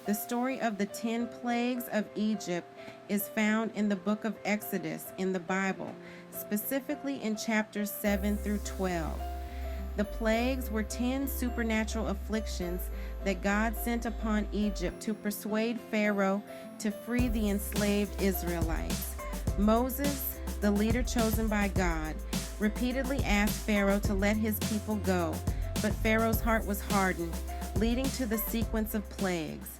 The story of the 10 plagues of Egypt is found in the book of Exodus in the Bible, specifically in chapters 7 through 12. The plagues were 10 supernatural afflictions that God sent upon Egypt to persuade Pharaoh to free the enslaved Israelites. Moses, the leader chosen by God, repeatedly asked Pharaoh to let his people go, but Pharaoh's heart was hardened, leading to the sequence of plagues.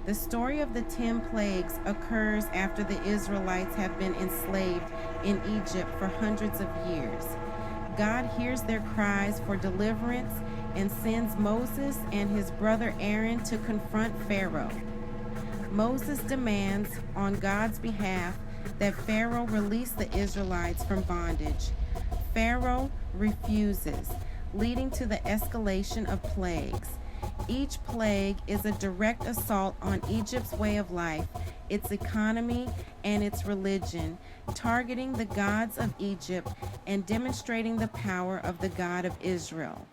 The story of the 10 plagues occurs after the Israelites have been enslaved in Egypt for hundreds of years. God hears their cries for deliverance and sends Moses and his brother Aaron to confront Pharaoh. Moses demands, on God's behalf, that Pharaoh release the Israelites from bondage. Pharaoh refuses, leading to the escalation of plagues. Each plague is a direct assault on Egypt's way of life, its economy, and its religion, targeting the gods of Egypt and demonstrating the power of the God of Israel.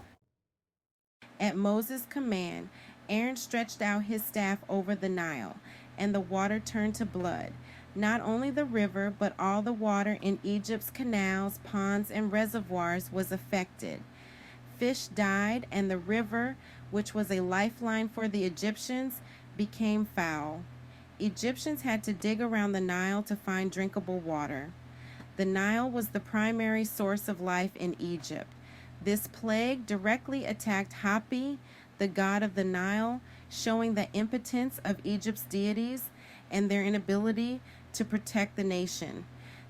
At Moses' command, Aaron stretched out his staff over the Nile, and the water turned to blood. Not only the river, but all the water in Egypt's canals, ponds, and reservoirs was affected. Fish died, and the river, which was a lifeline for the Egyptians, became foul. Egyptians had to dig around the Nile to find drinkable water. The Nile was the primary source of life in Egypt. This plague directly attacked Hapi, the god of the Nile, showing the impotence of Egypt's deities and their inability to protect the nation.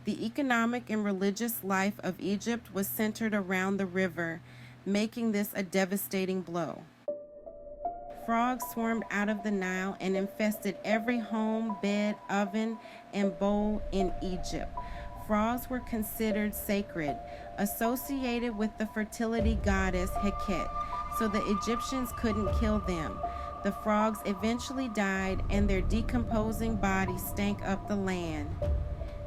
The economic and religious life of Egypt was centered around the river, making this a devastating blow. Frogs swarmed out of the Nile and infested every home, bed, oven, and bowl in Egypt. Frogs were considered sacred, associated with the fertility goddess Heket, so the Egyptians couldn't kill them. The frogs eventually died, and their decomposing bodies stank up the land.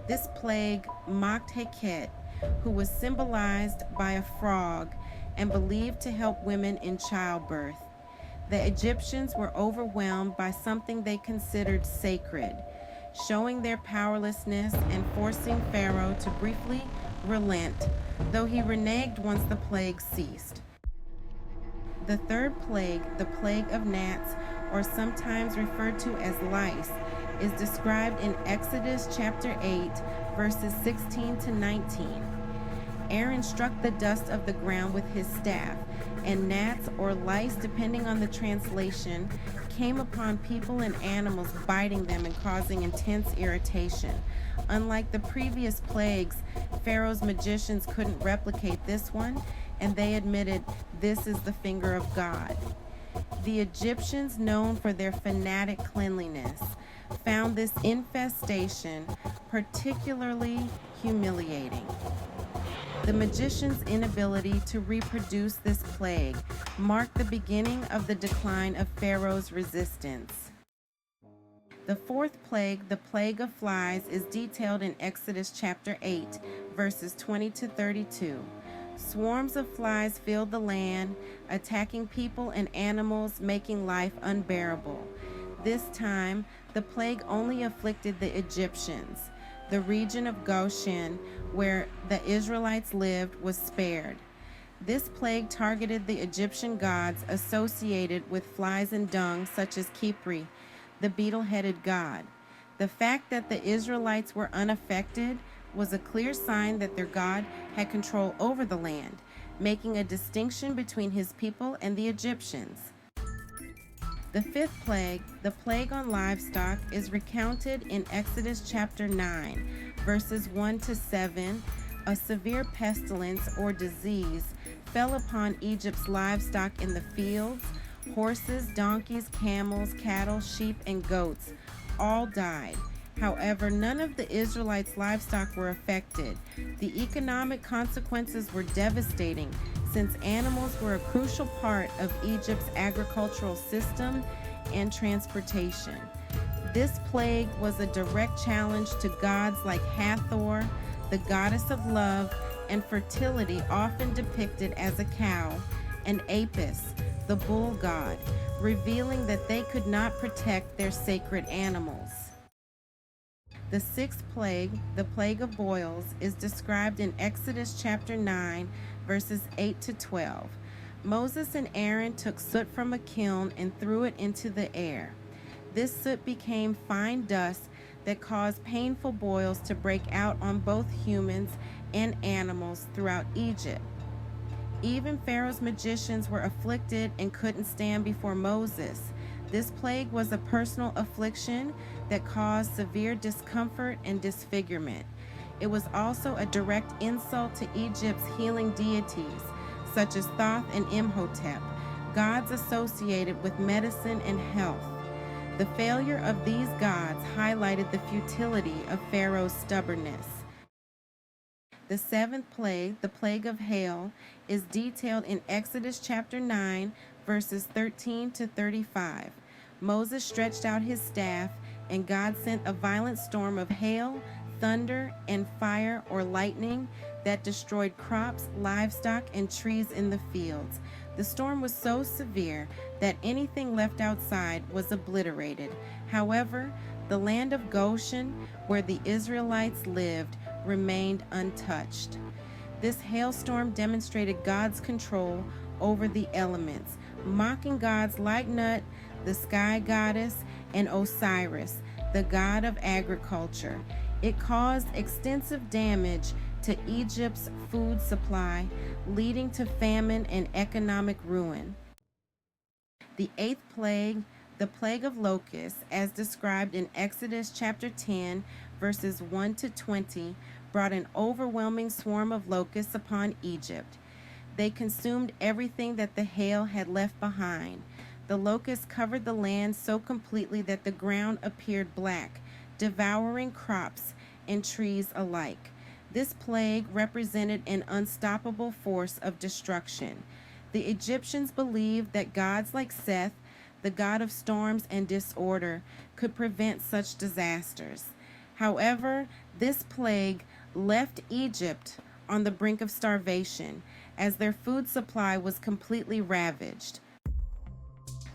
This plague mocked Heket, who was symbolized by a frog and believed to help women in childbirth. The Egyptians were overwhelmed by something they considered sacred, showing their powerlessness and forcing Pharaoh to briefly relent, though he reneged once the plague ceased. The third plague, the plague of gnats, or sometimes referred to as lice, is described in Exodus chapter 8, verses 16 to 19. Aaron struck the dust of the ground with his staff, and gnats, or lice depending on the translation, came upon people and animals, biting them and causing intense irritation. Unlike the previous plagues, Pharaoh's magicians couldn't replicate this one, and they admitted this is the finger of God. The Egyptians, known for their fanatic cleanliness, found this infestation particularly humiliating. The magicians' inability to reproduce this plague marked the beginning of the decline of Pharaoh's resistance. The fourth plague, the plague of flies, is detailed in Exodus chapter 8, verses 20 to 32. Swarms of flies filled the land, attacking people and animals, making life unbearable. This time, the plague only afflicted the Egyptians. The region of Goshen, where the Israelites lived, was spared. This plague targeted the Egyptian gods associated with flies and dung, such as Khepri, the beetle-headed god. The fact that the Israelites were unaffected was a clear sign that their God had control over the land, making a distinction between his people and the Egyptians. The fifth plague, the plague on livestock, is recounted in Exodus chapter 9, verses 1 to 7. A severe pestilence or disease fell upon Egypt's livestock in the fields. Horses, donkeys, camels, cattle, sheep, and goats all died. However, none of the Israelites' livestock were affected. The economic consequences were devastating, since animals were a crucial part of Egypt's agricultural system and transportation. This plague was a direct challenge to gods like Hathor, the goddess of love and fertility, often depicted as a cow, and Apis, the bull god, revealing that they could not protect their sacred animals. The sixth plague, the plague of boils, is described in Exodus chapter 9, verses 8 to 12. Moses and Aaron took soot from a kiln and threw it into the air. This soot became fine dust that caused painful boils to break out on both humans and animals throughout Egypt. Even Pharaoh's magicians were afflicted and couldn't stand before Moses. This plague was a personal affliction that caused severe discomfort and disfigurement. It was also a direct insult to Egypt's healing deities, such as Thoth and Imhotep, gods associated with medicine and health. The failure of these gods highlighted the futility of Pharaoh's stubbornness. The seventh plague, the plague of hail, is detailed in Exodus chapter 9, verses 13 to 35. Moses stretched out his staff, and God sent a violent storm of hail, thunder, and fire or lightning that destroyed crops, livestock, and trees in the fields. The storm was so severe that anything left outside was obliterated. However, the land of Goshen, where the Israelites lived, remained untouched. This hailstorm demonstrated God's control over the elements, mocking gods like Nut, the sky goddess, and Osiris, the god of agriculture. It caused extensive damage to Egypt's food supply, leading to famine and economic ruin. The eighth plague, the plague of locusts, as described in Exodus chapter 10, verses 1 to 20, brought an overwhelming swarm of locusts upon Egypt. They consumed everything that the hail had left behind. The locusts covered the land so completely that the ground appeared black, devouring crops and trees alike. This plague represented an unstoppable force of destruction. The Egyptians believed that gods like Seth, the god of storms and disorder, could prevent such disasters. However, this plague left Egypt on the brink of starvation, as their food supply was completely ravaged.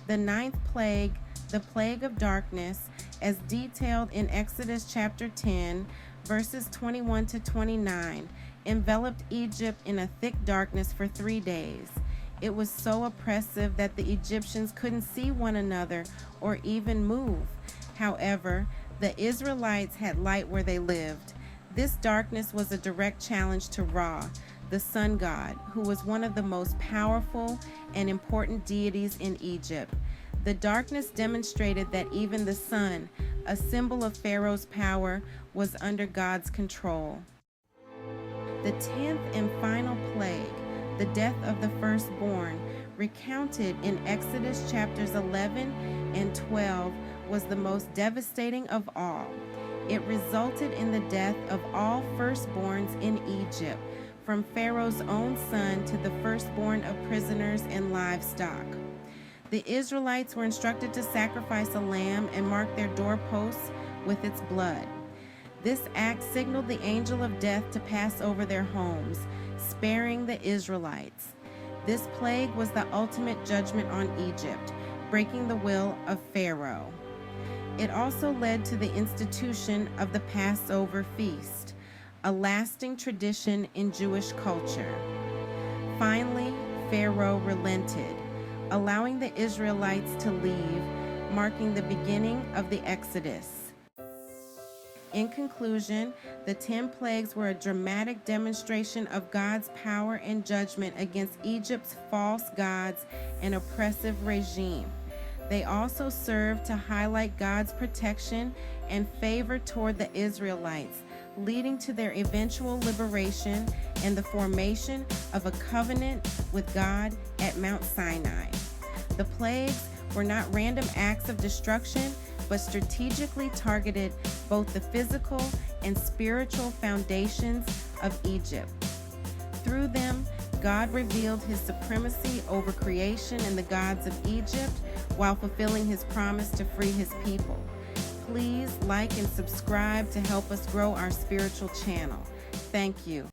The ninth plague, the plague of darkness, as detailed in Exodus chapter 10, verses 21 to 29, enveloped Egypt in a thick darkness for 3 days. It was so oppressive that the Egyptians couldn't see one another or even move. However, the Israelites had light where they lived. This darkness was a direct challenge to Ra, the sun god, who was one of the most powerful and important deities in Egypt. The darkness demonstrated that even the sun, a symbol of Pharaoh's power, was under God's control. The 10th and final plague, the death of the firstborn, recounted in Exodus chapters 11 and 12, was the most devastating of all. It resulted in the death of all firstborns in Egypt, from Pharaoh's own son to the firstborn of prisoners and livestock. The Israelites were instructed to sacrifice a lamb and mark their doorposts with its blood. This act signaled the angel of death to pass over their homes, sparing the Israelites. This plague was the ultimate judgment on Egypt, breaking the will of Pharaoh. It also led to the institution of the Passover feast, a lasting tradition in Jewish culture. Finally, Pharaoh relented, allowing the Israelites to leave, marking the beginning of the Exodus. In conclusion, the 10 plagues were a dramatic demonstration of God's power and judgment against Egypt's false gods and oppressive regime. They also served to highlight God's protection and favor toward the Israelites, leading to their eventual liberation and the formation of a covenant with God at Mount Sinai. The plagues were not random acts of destruction, but strategically targeted both the physical and spiritual foundations of Egypt. Through them, God revealed his supremacy over creation and the gods of Egypt while fulfilling his promise to free his people. Please like and subscribe to help us grow our spiritual channel. Thank you.